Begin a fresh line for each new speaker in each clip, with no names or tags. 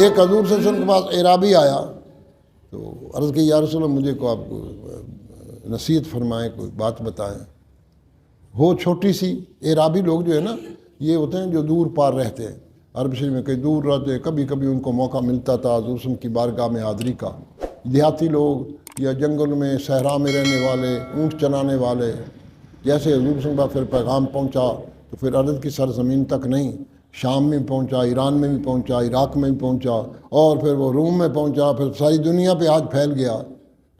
ایک حضور صلی اللہ علیہ وسلم کے پاس اعرابی آیا تو عرض کی یا رسول اللہ مجھے کو آپ کو نصیحت فرمائیں، کوئی بات بتائیں۔ وہ چھوٹی سی اعرابی لوگ جو ہے نا یہ ہوتے ہیں جو دور پار رہتے ہیں، عرب شریف میں کئی دور رہتے ہیں، کبھی کبھی ان کو موقع ملتا تھا حضور صلی اللہ علیہ وسلم کی بارگاہ میں حاضری کا۔ دیہاتی لوگ یا جنگل میں صحرا میں رہنے والے، اونٹ چلانے والے، جیسے حضور صلی اللہ علیہ وسلم کا پھر پیغام پہنچا تو پھر ارض کی سرزمین تک نہیں، شام میں پہنچا، ایران میں بھی پہنچا، عراق میں بھی پہنچا، اور پھر وہ روم میں پہنچا، پھر ساری دنیا پہ آج پھیل گیا۔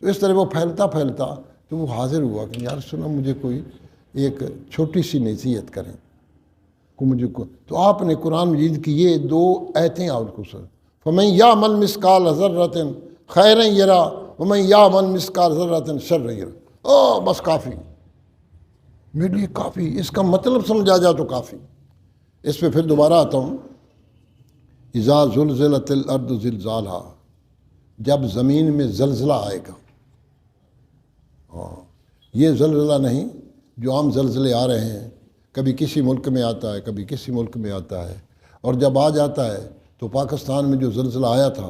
تو اس طرح وہ پھیلتا پھیلتا تو وہ حاضر ہوا کہ یا رسول اللہ مجھے کوئی ایک چھوٹی سی نصیحت کریں کو مجھے کو۔ تو آپ نے قرآن مجید کی یہ 2 آیتیں آپ کو سر فَمَن يَعْمَلْ مِثْقَالَ ذَرَّةٍ خَيْرًا يَرَهُ وَمَن يَعْمَلْ مِثْقَالَ ذَرَّةٍ شَرًّا يَرَهُ۔ بس کافی، میرے لیے کافی، اس کا مطلب سمجھا جائے تو کافی۔ اس پہ پھر دوبارہ آتا ہوں، اذا زلزلت الارض زلزالها، جب زمین میں زلزلہ آئے گا۔ یہ زلزلہ نہیں جو عام زلزلے آ رہے ہیں، کبھی کسی ملک میں آتا ہے، کبھی کسی ملک میں آتا ہے، اور جب آ جاتا ہے تو پاکستان میں جو زلزلہ آیا تھا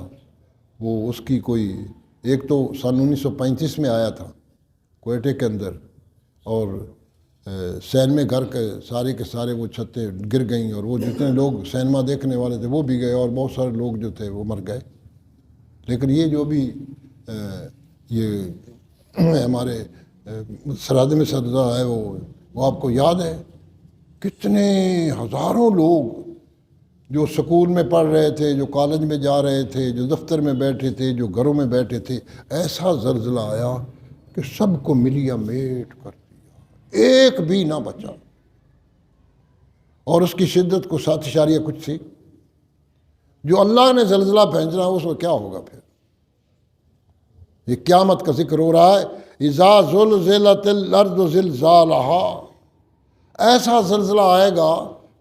وہ اس کی کوئی ایک تو سن 1935 میں آیا تھا کوئٹے کے اندر، اور سینمے گھر کے سارے وہ چھتیں گر گئیں، اور وہ جتنے لوگ سینما دیکھنے والے تھے وہ بھی گئے، اور بہت سارے لوگ جو تھے وہ مر گئے۔ لیکن یہ جو بھی یہ ہمارے سرحد میں سرزہ ہے وہ آپ کو یاد ہے کتنے ہزاروں لوگ جو سکول میں پڑھ رہے تھے، جو کالج میں جا رہے تھے، جو دفتر میں بیٹھے تھے، جو گھروں میں بیٹھے تھے، ایسا زلزلہ آیا کہ سب کو ملیا میٹ کر دیا، ایک بھی نہ بچا، اور اس کی شدت کو 7 کچھ تھی۔ جو اللہ نے زلزلہ بھیجنا اس میں کیا ہوگا پھر؟ یہ قیامت کا ذکر ہو رہا ہے، اذا زلزلت الارض زلزالها، ایسا زلزلہ آئے گا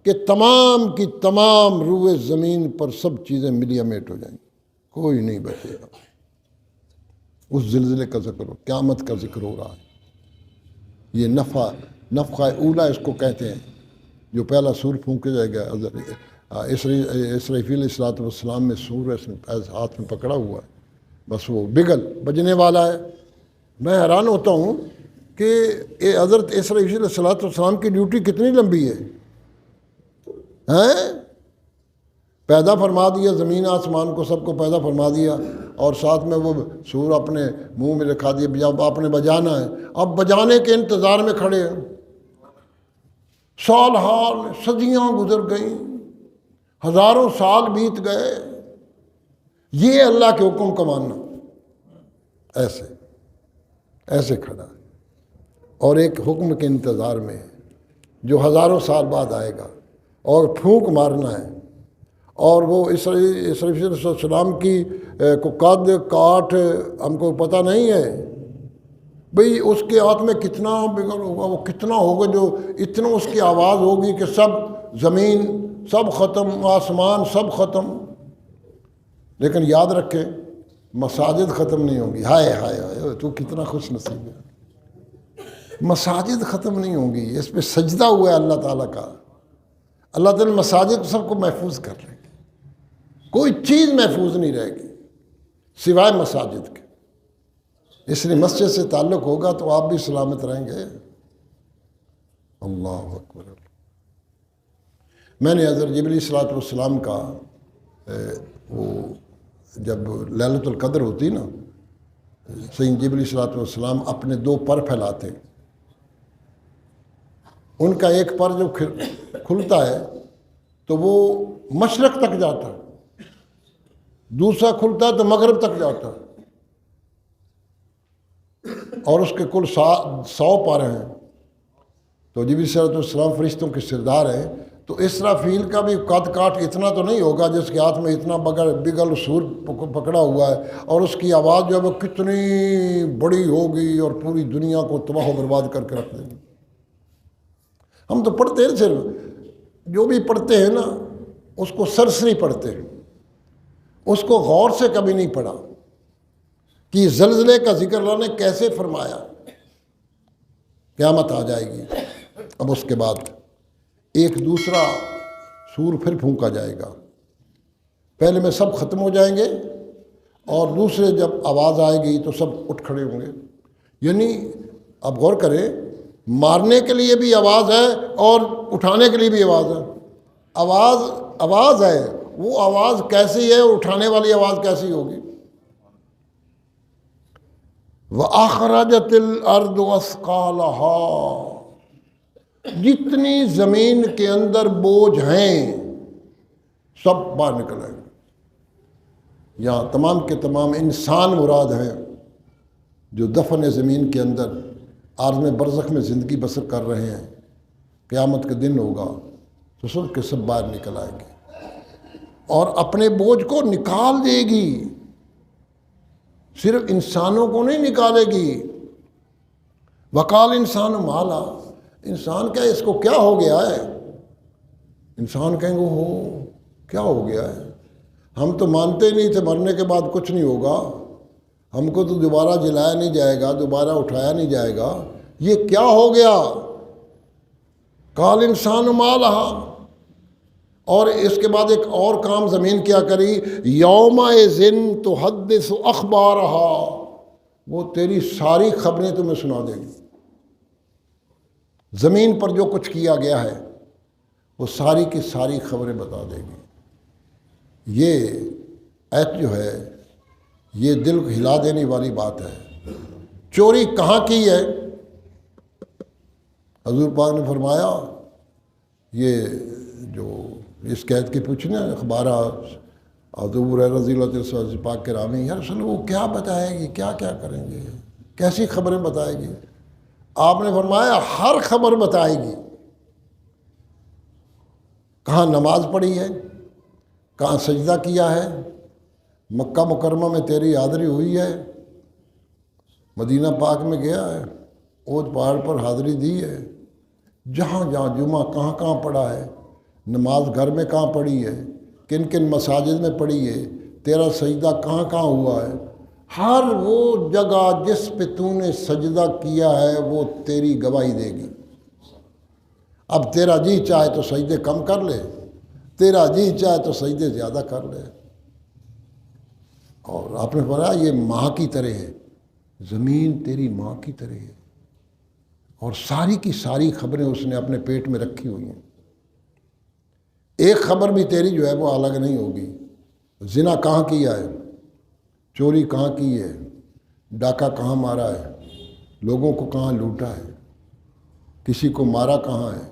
کہ تمام کی تمام روئے زمین پر سب چیزیں ملیا میٹ ہو جائیں گی، کوئی نہیں بچے گا۔ اس زلزلے کا ذکر ہو، قیامت کا ذکر ہو رہا ہے۔ یہ نفخہ اولا اس کو کہتے ہیں، جو پہلا سور پھونکا جائے گا۔ اسرافیل علیہ السلام میں سور ہاتھ میں پکڑا ہوا ہے، بس وہ بجنے والا ہے۔ میں حیران ہوتا ہوں کہ حضرت اسرافیل علیہ السلام کی ڈیوٹی کتنی لمبی ہے، پیدا فرما دیا زمین آسمان کو، سب کو پیدا فرما دیا، اور ساتھ میں وہ سور اپنے منہ میں رکھا دیا، جب آپ نے بجانا ہے، اب بجانے کے انتظار میں کھڑے ہیں۔ سال حال صدیاں گزر گئیں، ہزاروں سال بیت گئے، یہ اللہ کے حکم کا ماننا ایسے کھڑا ہے، اور ایک حکم کے انتظار میں جو ہزاروں سال بعد آئے گا، اور پھونک مارنا ہے۔ اور وہ اسرافیل علیہ السلام کی کو قد کاٹ ہم کو پتہ نہیں ہے بھئی، اس کے ہاتھ میں کتنا بگل ہوگا، وہ کتنا ہوگا جو اتنا اس کی آواز ہوگی کہ سب زمین سب ختم، آسمان سب ختم۔ لیکن یاد رکھیں مساجد ختم نہیں ہوں گی۔ ہائے ہائے ہائے، تو کتنا خوش نصیب ہے، مساجد ختم نہیں ہوں گی، اس پہ سجدہ ہوا ہے اللہ تعالیٰ کا۔ اللہ تعالیٰ مساجد سب کو محفوظ کر رہے ہیں، کوئی چیز محفوظ نہیں رہے گی سوائے مساجد کے۔ اس لیے مسجد سے تعلق ہوگا تو آپ بھی سلامت رہیں گے۔ اللہ اکبر۔ میں نے حضرت جبریل صلی السلام کا وہ جب لیلۃ القدر ہوتی نا، سید جبریل صلی السلام اپنے 2 پر پھیلاتے، ان کا ایک پر جو کھلتا ہے تو وہ مشرق تک جاتا ہے، دوسرا کھلتا ہے تو مغرب تک جاتا ہے، اور اس کے کل 100 پر ہیں۔ تو جبریل صلی اللہ علیہ وسلم فرشتوں کے سردار ہیں، تو اسرافیل کا بھی قد کاٹ اتنا تو نہیں ہوگا جس کے ہاتھ میں اتنا بگل سور پکڑا ہوا ہے، اور اس کی آواز جو ہے وہ کتنی بڑی ہوگی اور پوری دنیا کو تباہ و برباد کر کے رکھ دے گی۔ ہم تو پڑھتے ہیں، صرف جو بھی پڑھتے ہیں نا اس کو سرسری پڑھتے ہیں، اس کو غور سے کبھی نہیں پڑھا کہ زلزلے کا ذکر اللہ نے کیسے فرمایا۔ قیامت آ جائے گی، اب اس کے بعد ایک دوسرا سور پھر پھونکا جائے گا، پہلے میں سب ختم ہو جائیں گے اور دوسرے جب آواز آئے گی تو سب اٹھ کھڑے ہوں گے. یعنی اب غور کریں، مارنے کے لیے بھی آواز ہے اور اٹھانے کے لیے بھی آواز ہے. آواز ہے، وہ آواز کیسی ہے، اٹھانے والی آواز کیسی ہوگی؟ وَأَخْرَجَتِ الْأَرْضُ أَثْقَالَهَا، جتنی زمین کے اندر بوجھ ہیں سب باہر نکل آئیں گے. یہاں تمام کے تمام انسان مراد ہیں جو دفن زمین کے اندر عالم برزخ میں زندگی بسر کر رہے ہیں. قیامت کا دن ہوگا تو سب کے سب باہر نکل آئیں گے اور اپنے بوجھ کو نکال دے گی. صرف انسانوں کو نہیں نکالے گی. وقال انسان مالا، انسان کیا اس کو کیا ہو گیا ہے؟ انسان کہیں گے ہو کیا ہو گیا ہے؟ ہم تو مانتے ہی نہیں تھے مرنے کے بعد کچھ نہیں ہوگا، ہم کو تو دوبارہ جلایا نہیں جائے گا، دوبارہ اٹھایا نہیں جائے گا، یہ کیا ہو گیا؟ قال انسان مالا، اور اس کے بعد ایک اور کام زمین کیا کری، یومئذ تحدث اخبارہا، وہ تیری ساری خبریں تمہیں سنا دے گی. زمین پر جو کچھ کیا گیا ہے وہ ساری کی ساری خبریں بتا دے گی. یہ ایت جو ہے یہ دل کو ہلا دینے والی بات ہے. چوری کہاں کی ہے؟ حضور پاک نے فرمایا، یہ جو اس قید کی پوچھنا اخبار ابو ہریرہ رضی اللہ عنہ پاک کرامی، یا رسول اللہ وہ کیا بتائے گی، کیا کیا کریں گے، کیسی خبریں بتائے گی؟ آپ نے فرمایا ہر خبر بتائے گی. کہاں نماز پڑھی ہے، کہاں سجدہ کیا ہے، مکہ مکرمہ میں تیری حاضری ہوئی ہے، مدینہ پاک میں گیا ہے، اونچ پہاڑ پر حاضری دی ہے، جہاں جہاں جمعہ کہاں کہاں پڑھا ہے، نماز گھر میں کہاں پڑھی ہے، کن کن مساجد میں پڑھی ہے، تیرا سجدہ کہاں کہاں ہوا ہے. ہر وہ جگہ جس پہ تو نے سجدہ کیا ہے وہ تیری گواہی دے گی. اب تیرا جی چاہے تو سجدے کم کر لے، تیرا جی چاہے تو سجدے زیادہ کر لے. اور آپ نے فرمایا یہ ماں کی طرح ہے، زمین تیری ماں کی طرح ہے، اور ساری کی ساری خبریں اس نے اپنے پیٹ میں رکھی ہوئی ہیں. ایک خبر بھی تیری جو ہے وہ الگ نہیں ہوگی. زنا کہاں کیا ہے، چوری کہاں کی ہے، ڈاکہ کہاں مارا ہے، لوگوں کو کہاں لوٹا ہے، کسی کو مارا کہاں ہے،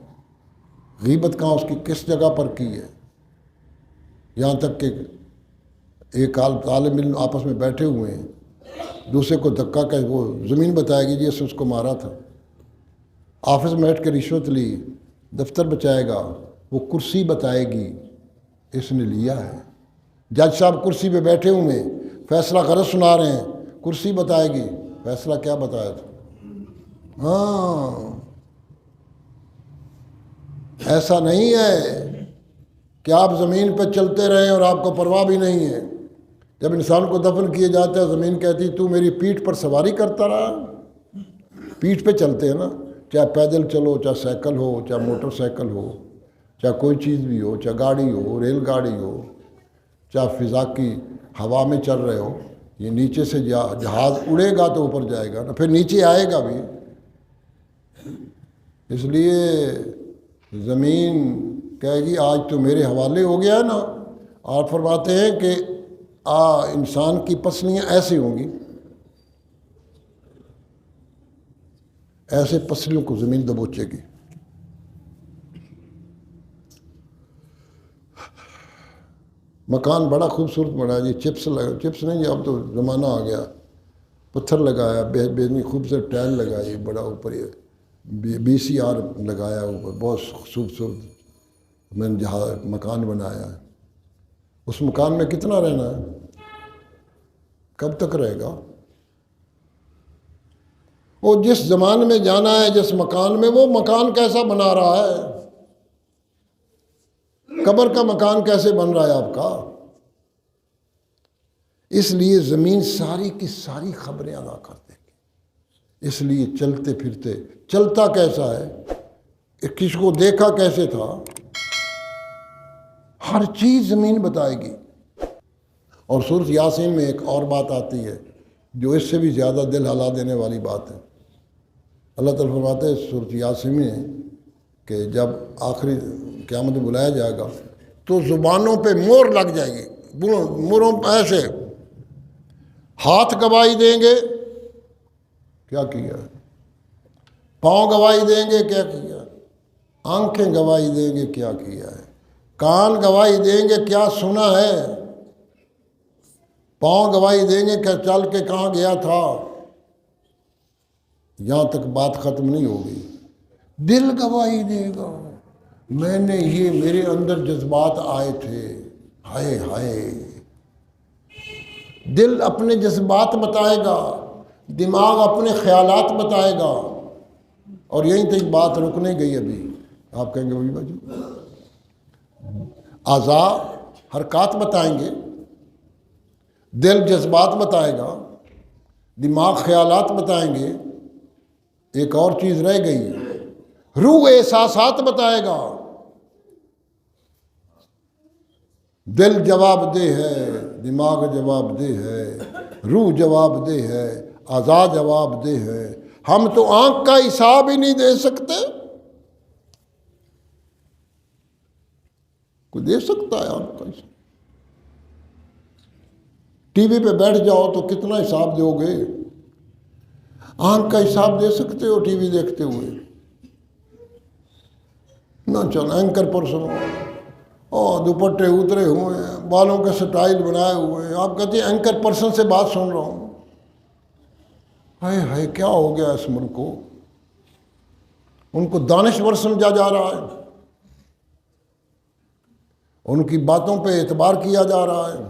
غیبت کہاں اس کی کس جگہ پر کی ہے. یہاں تک کہ ایک طالب علم آپس میں بیٹھے ہوئے ہیں، دوسرے کو دھکا کہ وہ زمین بتائے گی جی اس کو مارا تھا. آفس میں بیٹھ کے رشوت لی، دفتر بچائے گا، وہ کرسی بتائے گی اس نے لیا ہے. جج صاحب کرسی پہ بیٹھے ہوئے ہیں، فیصلہ غلط سنا رہے ہیں، کرسی بتائے گی فیصلہ کیا بتایا تھا. ہاں ایسا نہیں ہے کہ آپ زمین پہ چلتے رہیں اور آپ کو پرواہ بھی نہیں ہے. جب انسان کو دفن کیے جاتے ہیں زمین کہتی تو میری پیٹھ پر سواری کرتا رہا. پیٹھ پہ چلتے ہیں نا، چاہے پیدل چلو، چاہے سائیکل ہو، چاہے موٹر سائیکل ہو، چاہے کوئی چیز بھی ہو، چاہے گاڑی ہو، ریل گاڑی ہو، چاہے فضا کی ہوا میں چل رہے ہو. یہ نیچے سے جہاز اڑے گا تو اوپر جائے گا نا، پھر نیچے آئے گا بھی. اس لیے زمین کہے گی آج تو میرے حوالے ہو گیا ہے نا. اور فرماتے ہیں کہ انسان کی پسلیاں ایسی ہوں گی، ایسے پسلیوں کو زمین دبوچے گی. مکان بڑا خوبصورت بنا جی، چپس نہیں جی، اب تو زمانہ آ گیا. پتھر لگایا، بیچنی خوبصورت ٹائل لگائی، بڑا اوپر VCR لگایا اوپر، بہت خوبصورت میں نے جہاں مکان بنایا ہے. اس مکان میں کتنا رہنا ہے، کب تک رہے گا؟ وہ جس زمان میں جانا ہے، جس مکان میں، وہ مکان کیسا بنا رہا ہے، قبر کا مکان کیسے بن رہا ہے آپ کا. اس لیے زمین ساری کی ساری خبریں ادا کر دے گی. اس لیے چلتے پھرتے، چلتا کیسا ہے، کس کو دیکھا کیسے تھا، ہر چیز زمین بتائے گی. اور سورۃ یاسین میں ایک اور بات آتی ہے جو اس سے بھی زیادہ دل ہلا دینے والی بات ہے۔ اللہ تعالیٰ فرماتے ہیں سورۃ یاسین میں کہ جب آخری قیامت میں بلایا جائے گا تو زبانوں پہ مور لگ جائے گی، موروں ایسے، ہاتھ گواہی دیں گے کیا کیا ہے، پاؤں گواہی دیں گے کیا کیا، آنکھیں گواہی دیں گے کیا کیا ہے، کان گواہی دیں گے کیا سنا ہے، پاؤں گواہی دیں گے کہ چل کے کہاں گیا تھا، یہاں تک بات ختم نہیں ہوگی۔ دل گواہی دے گا، میں نے یہ میرے اندر جذبات آئے تھے، ہائے ہائے۔ دل اپنے جذبات بتائے گا، دماغ اپنے خیالات بتائے گا، اور یہیں تک بات رک نہیں گئی ابھی۔ آپ کہیں گے وہی بھائی، اعضاء حرکات بتائیں گے، دل جذبات بتائے گا، دماغ خیالات بتائیں گے، ایک اور چیز رہ گئی، روح احساسات بتائے گا۔ دل جواب دہ ہے، دماغ جواب دہ ہے، روح جواب دہ ہے، اعضاء جواب دہ ہے۔ ہم تو آنکھ کا حساب ہی نہیں دے سکتے، کوئی دے سکتا ہے آنکھ کا حساب؟ ٹی وی پہ بیٹھ جاؤ تو کتنا حساب دو گے؟ آنکھ کا حساب دے سکتے ہو ٹی وی دیکھتے ہوئے؟ نہ چل اینکر پرسن اور دوپٹے اترے ہوئے ہیں، بالوں کے سٹائل بنائے ہوئے ہیں، آپ کہتے ہیں اینکر پرسن سے بات سن رہا ہوں۔ ہائے ہائے کیا ہو گیا اس ملک کو؟ ان کو دانشور سمجھا جا رہا ہے، ان کی باتوں پہ اعتبار کیا جا رہا ہے۔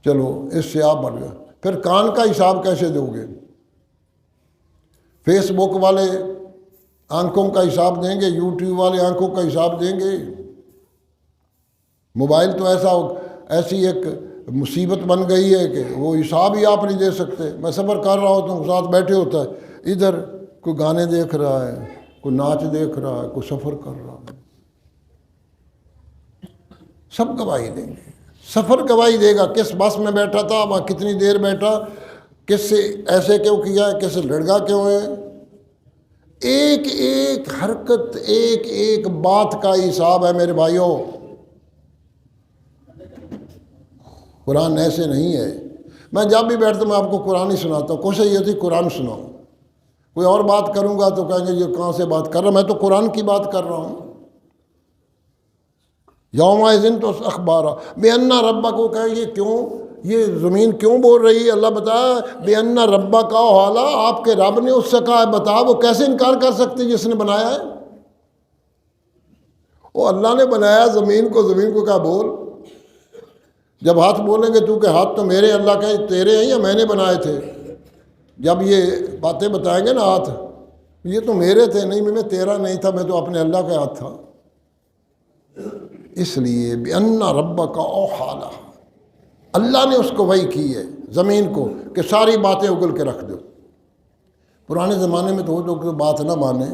چلو اس سے آپ بڑھ گئے، پھر کان کا حساب کیسے دو گے؟ فیس بک والے آنکھوں کا حساب دیں گے، یوٹیوب والے آنکھوں کا حساب دیں گے؟ موبائل تو ایسی ایک مصیبت بن گئی ہے کہ وہ حساب ہی آپ نہیں دے سکتے۔ میں سفر کر رہا ہوتا ہوں، ساتھ بیٹھے ہوتا ہے، ادھر کوئی گانے دیکھ رہا ہے، کوئی ناچ دیکھ رہا ہے، کوئی سفر کر رہا ہے، سب گواہی دیں گے۔ سفر گواہی دے گا، کس بس میں بیٹھا تھا، وہاں کتنی دیر بیٹھا، کس سے ایسے کیوں کیا ہے، کس سے لڑگا کیوں ہے۔ ایک ایک حرکت، ایک ایک بات کا حساب ہے میرے بھائیوں۔ قرآن ایسے نہیں ہے۔ میں جب بھی بیٹھتا ہوں میں آپ کو قرآن ہی سناتا ہوں، کوشش یہ تھی قرآن سناؤں، کوئی اور بات کروں گا تو کہیں گے یہ کہاں سے بات کر رہا، میں تو قرآن کی بات کر رہا ہوں۔ یومئذ تو اخبارہ بے انا ربا کو کہیں گے کیوں یہ زمین کیوں بول رہی ہے؟ اللہ بتایا بے انا ربا کا حالہ، آپ کے رب نے اس سے کہا ہے، بتا وہ کیسے انکار کر سکتے جس نے بنایا ہے؟ وہ اللہ نے بنایا زمین کو کیا بول؟ جب ہاتھ بولیں گے تو کہ ہاتھ تو میرے، اللہ کا تیرے ہیں یا میں نے بنائے تھے؟ جب یہ باتیں بتائیں گے نا ہاتھ، یہ تو میرے تھے، نہیں میں تیرا نہیں تھا، میں تو اپنے اللہ کا ہاتھ تھا۔ اس لیے بِأَنَّ رَبَّكَ أَوْحَىٰ لَهَا، اللہ نے اس کو وحی کی ہے زمین کو کہ ساری باتیں اگل کے رکھ دو۔ پرانے زمانے میں تو وہ لوگ بات نہ مانیں،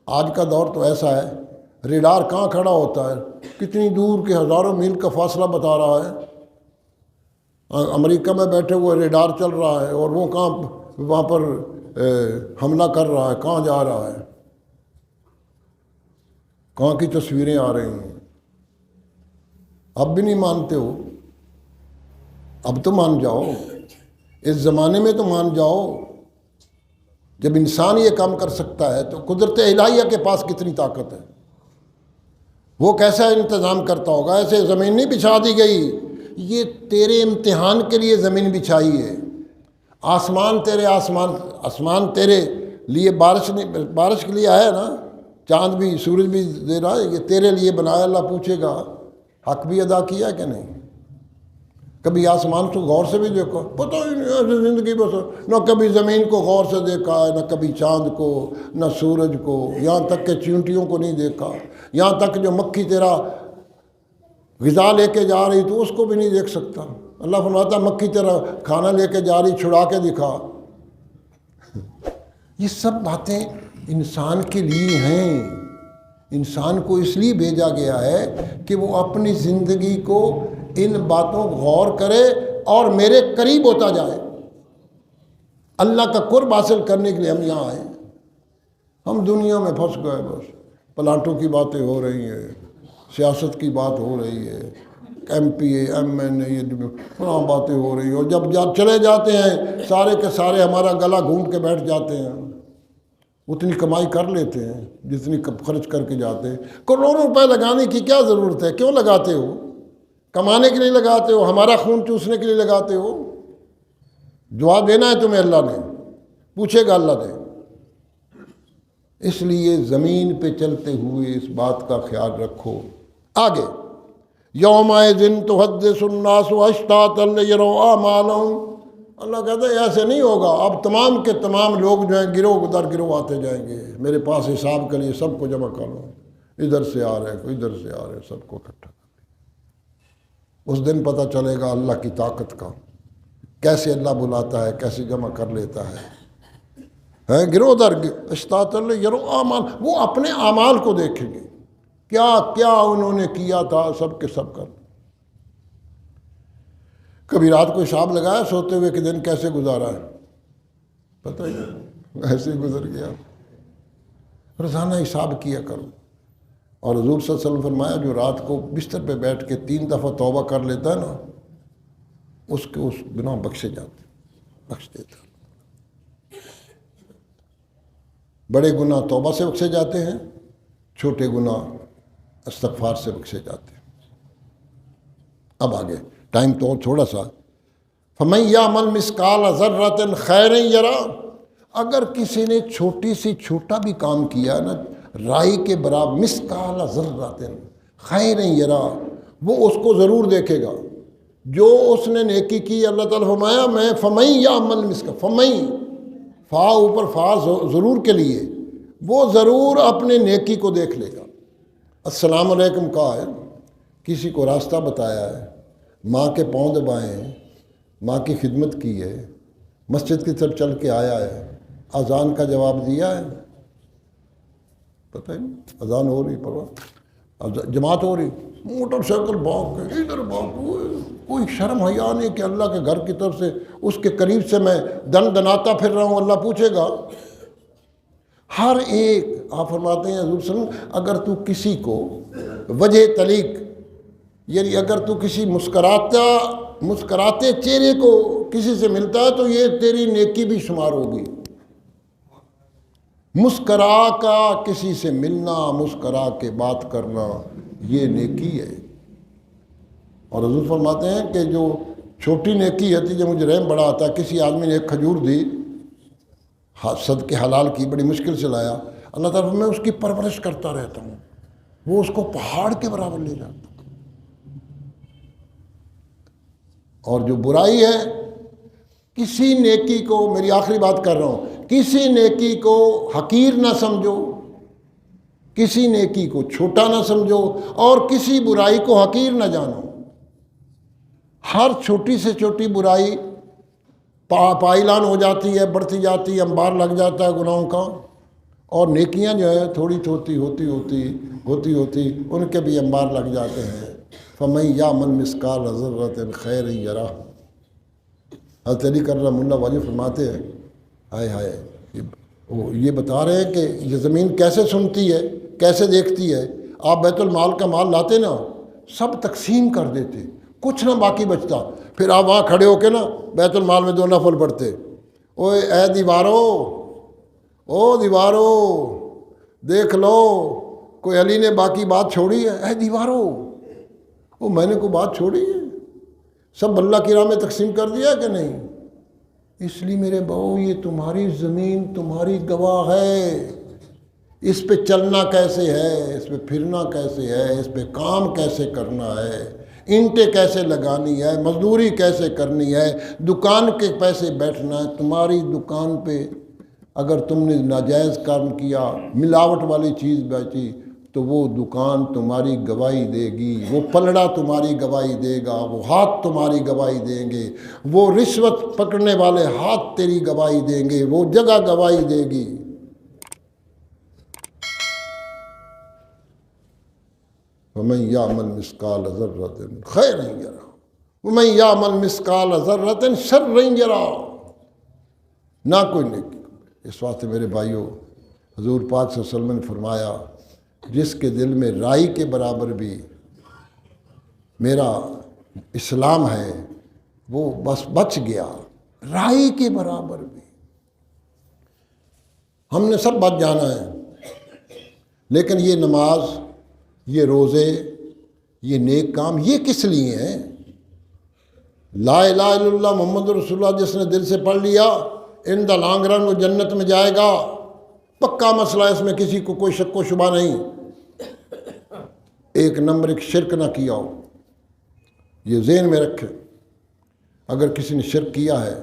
آج کا دور تو ایسا ہے، ریڈار کہاں کھڑا ہوتا ہے، کتنی دور کے ہزاروں میل کا فاصلہ بتا رہا ہے۔ امریکہ میں بیٹھے ہوئے ریڈار چل رہا ہے اور وہ کہاں وہاں پر حملہ کر رہا ہے، کہاں جا رہا ہے، کہاں کی تصویریں آ رہی ہیں۔ اب بھی نہیں مانتے ہو؟ اب تو مان جاؤ، اس زمانے میں تو مان جاؤ۔ جب انسان یہ کام کر سکتا ہے تو قدرت الہیہ کے پاس کتنی طاقت ہے، وہ کیسا انتظام کرتا ہوگا۔ ایسے زمین نہیں بچھا دی گئی، یہ تیرے امتحان کے لیے زمین بچھائی ہے۔ آسمان تیرے لیے بارش کے لیے آیا نا، چاند بھی سورج بھی دے رہا ہے، یہ تیرے لیے بنایا۔ اللہ پوچھے گا حق بھی ادا کیا کہ نہیں؟ کبھی آسمان کو غور سے بھی دیکھو، پتہ ہی نہیں ایسے زندگی بس، نہ کبھی زمین کو غور سے دیکھا ہے، نہ کبھی چاند کو، نہ سورج کو، یہاں تک کہ چیونٹیوں کو نہیں دیکھا، یہاں تک جو مکھی تیرا غذا لے کے جا رہی تو اس کو بھی نہیں دیکھ سکتا۔ اللہ فرماتا مکھی تیرا کھانا لے کے جا رہی، چھڑا کے دکھا۔ یہ سب باتیں انسان کے لیے ہیں، انسان کو اس لیے بھیجا گیا ہے کہ وہ اپنی زندگی کو ان باتوں کو غور کرے اور میرے قریب ہوتا جائے۔ اللہ کا قرب حاصل کرنے کے لیے ہم یہاں آئے۔ ہم دنیا میں پھنس گئے، بس پلانٹوں کی باتیں ہو رہی ہیں، سیاست کی بات ہو رہی ہے، M P A M N A فلاں باتیں ہو رہی ہیں، اور جب چلے جاتے ہیں سارے کے سارے ہمارا گلا گھونٹ کے بیٹھ جاتے ہیں۔ اتنی کمائی کر لیتے ہیں جتنی خرچ کر کے جاتے ہیں۔ کروڑوں روپے لگانے کی کیا ضرورت ہے؟ کیوں لگاتے ہو؟ کمانے کے لیے لگاتے ہو؟ ہمارا خون چوسنے کے لیے لگاتے ہو؟ جواب دینا ہے تمہیں، اللہ نے پوچھے گا، اللہ نے۔ اس لیے زمین پہ چلتے ہوئے اس بات کا خیال رکھو۔ آگے یومئذ تحدث الناس اشتاتا لیروا اعمالهم، اللہ کہتا ہے ایسے نہیں ہوگا، اب تمام کے تمام لوگ جو ہیں گروہ در گروہ آتے جائیں گے میرے پاس حساب کے لیے، سب کو جمع کر لو، ادھر سے آ رہے ہیں، کوئی ادھر سے آ رہے ہیں، سب کو اکٹھا کر لو۔ اس دن پتہ چلے گا اللہ کی طاقت کا، کیسے اللہ بلاتا ہے، کیسے جمع کر لیتا ہے۔ گروہ در اشتاتا لیروا اعمال، وہ اپنے اعمال کو دیکھیں گے، کیا کیا انہوں نے کیا تھا، سب کے سب کر۔ کبھی رات کو حساب لگایا سوتے ہوئے کہ دن کیسے گزارا ہے؟ پتہ ہی نہیں، ایسے ہی گزر گیا۔ روزانہ حساب کیا کرو۔ اور حضور صلی اللہ علیہ وسلم فرمایا جو رات کو بستر پہ بیٹھ کے 3 دفعہ توبہ کر لیتا ہے نا، اس کے اس گناہ بخشے جاتے، بخش دیتا۔ بڑے گناہ توبہ سے بخشے جاتے ہیں، چھوٹے گناہ استغفار سے بخشے جاتے ہیں۔ اب آگے ٹائم تو اور تھوڑا سا۔ فَمَن يَعْمَلْ مِثْقَالَ ذَرَّةٍ خَيْرًا يَرَهُ، اگر کسی نے چھوٹی سی چھوٹا بھی کام کیا نا، رائی کے برابر، مثقال ذرۃ خیرا یرا، وہ اس کو ضرور دیکھے گا۔ جو اس نے نیکی کی، اللہ تعالیٰ فرمایا میں فَمَن يَعْمَلْ مِثْقَالَ، فَمَن، فا اوپر فا ضرور کے لیے، وہ ضرور اپنے نیکی کو دیکھ لے گا۔ السلام علیکم کہا ہے، کسی کو راستہ بتایا ہے، ماں کے پاؤں دبائے ہیں، ماں کی خدمت کی ہے، مسجد کی طرف چل کے آیا ہے، اذان کا جواب دیا ہے، پتہ ہی نہیں، اذان ہو رہی، پرواہ جماعت ہو رہی، موٹر سائیکل بھاگ کے ادھر بھاگ، کوئی شرم حیا نہیں کہ اللہ کے گھر کی طرف سے اس کے قریب سے میں دن دناتا پھر رہا ہوں۔ اللہ پوچھے گا ہر ایک۔ آپ فرماتے ہیں حضور صلی اللہ علیہ وسلم، اگر تو کسی کو وجہ طلیق، یعنی اگر تو کسی مسکراتے چہرے کو کسی سے ملتا ہے تو یہ تیری نیکی بھی شمار ہوگی۔ مسکرا کا کسی سے ملنا، مسکرا کے بات کرنا، یہ نیکی ہے۔ اور حضور فرماتے ہیں کہ جو چھوٹی نیکی ہے جو مجھے رحم بڑا آتا ہے، کسی آدمی نے ایک کھجور دی، صدقے حلال کی، بڑی مشکل سے لایا، اللہ تعالیٰ میں اس کی پرورش کرتا رہتا ہوں، وہ اس کو پہاڑ کے برابر لے جاتا ہوں۔ اور جو برائی ہے، کسی نیکی کو، میری آخری بات کر رہا ہوں، کسی نیکی کو حقیر نہ سمجھو، کسی نیکی کو چھوٹا نہ سمجھو، اور کسی برائی کو حقیر نہ جانو۔ ہر چھوٹی سے چھوٹی برائی پائلان ہو جاتی ہے، بڑھتی جاتی ہے، انبار لگ جاتا ہے گناہوں کا، اور نیکیاں جو ہے تھوڑی ہوتی ان کے بھی انبار لگ جاتے ہیں۔ فَمَن يَعْمَلْ مِثْقَالَ ذَرَّةٍ خَيْرًا يَرَهُ۔ حضرت علی کرم اللہ وجہ فرماتے ہیں، ہائے ہائے، یہ بتا رہے ہیں کہ یہ زمین کیسے سنتی ہے، کیسے دیکھتی ہے۔ آپ بیت المال کا مال لاتے نا، سب تقسیم کر دیتے، کچھ نہ باقی بچتا، پھر آپ وہاں کھڑے ہو کے نا بیت المال میں 2 نفل پڑھتے، اوے اے دیوارو دیکھ لو، کوئی علی نے باقی بات چھوڑی ہے؟ اے دیوارو، میں نے کوئی بات چھوڑی ہے؟ سب اللہ کی راہ میں تقسیم کر دیا کہ نہیں؟ اس لیے میرے بہو، یہ تمہاری زمین تمہاری گواہ ہے، اس پہ چلنا کیسے ہے، اس پہ پھرنا کیسے ہے، اس پہ کام کیسے کرنا ہے، اینٹیں کیسے لگانی ہے، مزدوری کیسے کرنی ہے، دکان کے پیسے بیٹھنا ہے۔ تمہاری دکان پہ اگر تم نے ناجائز کام کیا، ملاوٹ والی چیز بیچی، تو وہ دکان تمہاری گواہی دے گی، وہ پلڑا تمہاری گواہی دے گا، وہ ہاتھ تمہاری گواہی دیں گے، وہ رشوت پکڑنے والے ہاتھ تیری گواہی دیں گے، وہ جگہ گواہی دے گی۔ وَمَن يَعْمَلْ مِثْقَالَ ذَرَّةٍ خَيْرًا يَرَهُ وَمَن يَعْمَلْ مِثْقَالَ ذَرَّةٍ شَرًّا يَرَهُ۔ نہ کوئی نیکی۔ اس واسطے میرے بھائیوں، حضور پاک صلی اللہ علیہ وسلم نے فرمایا جس کے دل میں رائی کے برابر بھی میرا اسلام ہے وہ بس بچ گیا، رائی کے برابر بھی۔ ہم نے سب بچ جانا ہے، لیکن یہ نماز، یہ روزے، یہ نیک کام، یہ کس لیے ہیں؟ لا الہ الا اللہ محمد رسول اللہ جس نے دل سے پڑھ لیا ان دا لانگ رن وہ جنت میں جائے گا، پکا مسئلہ ہے، اس میں کسی کو کوئی شک و شبہ نہیں۔ ایک نمبر ایک شرک نہ کیا ہو، یہ ذہن میں رکھے۔ اگر کسی نے شرک کیا ہے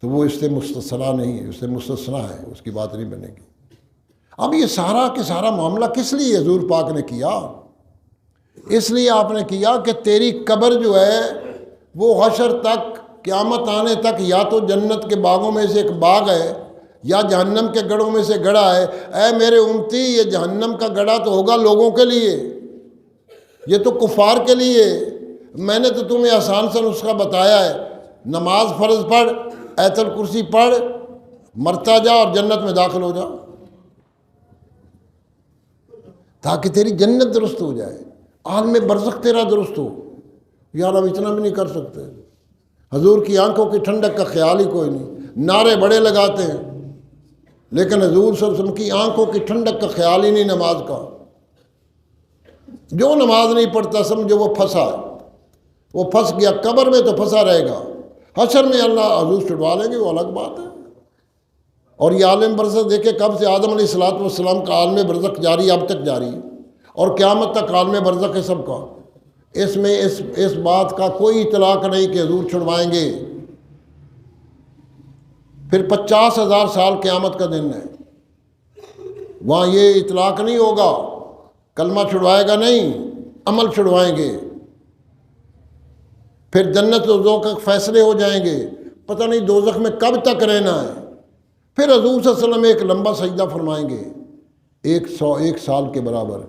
تو وہ اس سے مستثنا نہیں ہے، اس سے مستثنا ہے، اس کی بات نہیں بنے گی۔ اب یہ سارا کہ سارا معاملہ کس لیے حضور پاک نے کیا؟ اس لیے آپ نے کیا کہ تیری قبر جو ہے وہ حشر تک، قیامت آنے تک، یا تو جنت کے باغوں میں سے ایک باغ ہے یا جہنم کے گڑھوں میں سے گڑھا ہے۔ اے میرے امتی، یہ جہنم کا گڑھا تو ہوگا لوگوں کے لیے، یہ تو کفار کے لیے۔ میں نے تو تمہیں آسان سا نسخہ بتایا ہے، نماز فرض پڑھ، آیت الکرسی پڑھ، مرتا جا اور جنت میں داخل ہو جا، تاکہ تیری جنت درست ہو جائے، عالم برزخ تیرا درست ہو۔ یار ہم اتنا بھی نہیں کر سکتے، حضور کی آنکھوں کی ٹھنڈک کا خیال ہی کوئی نہیں، نعرے بڑے لگاتے ہیں لیکن حضور صلی اللہ علیہ وسلم کی آنکھوں کی ٹھنڈک کا خیال ہی نہیں نماز کا۔ جو نماز نہیں پڑھتا سمجھو وہ پھنسا ہے، وہ پھنس گیا، قبر میں تو پھنسا رہے گا، حشر میں اللہ حضور چھڑوا لیں گے، وہ الگ بات ہے۔ اور یہ عالم برزخ دیکھے کب سے آدم علیہ السلام کا عالم برزخ جاری، اب تک جاری، اور قیامت تک عالم برزخ ہے سب کا۔ اس میں اس بات کا کوئی اطلاق نہیں کہ حضور چھڑوائیں گے۔ پھر 50,000 سال قیامت کا دن ہے، وہاں یہ اطلاق نہیں ہوگا، کلمہ چھڑوائے گا نہیں، عمل چھڑوائیں گے۔ پھر جنت و دوزخ کے فیصلے ہو جائیں گے، پتہ نہیں دوزخ میں کب تک رہنا ہے۔ پھر حضور صلی اللہ علیہ وسلم ایک لمبا سجدہ فرمائیں گے، 101 سال کے برابر۔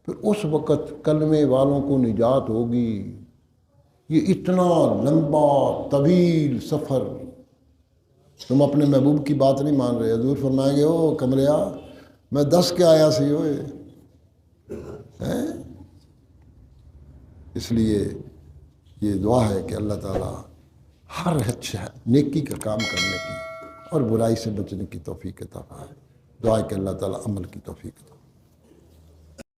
پھر اس وقت کلمے والوں کو نجات ہوگی۔ یہ اتنا لمبا طویل سفر، تم اپنے محبوب کی بات نہیں مان رہے۔ حضور فرمائیں گے او کمریا میں 10 کے آیا سی ہوئے ہیں۔ اس لیے یہ دعا ہے کہ اللہ تعالیٰ ہر اچھا نیکی کا کام کرنے کی اور برائی سے بچنے کی توفیق عطا فرمائے۔ دعا ہے کہ اللہ تعالیٰ عمل کی توفیق عطا فرمائے۔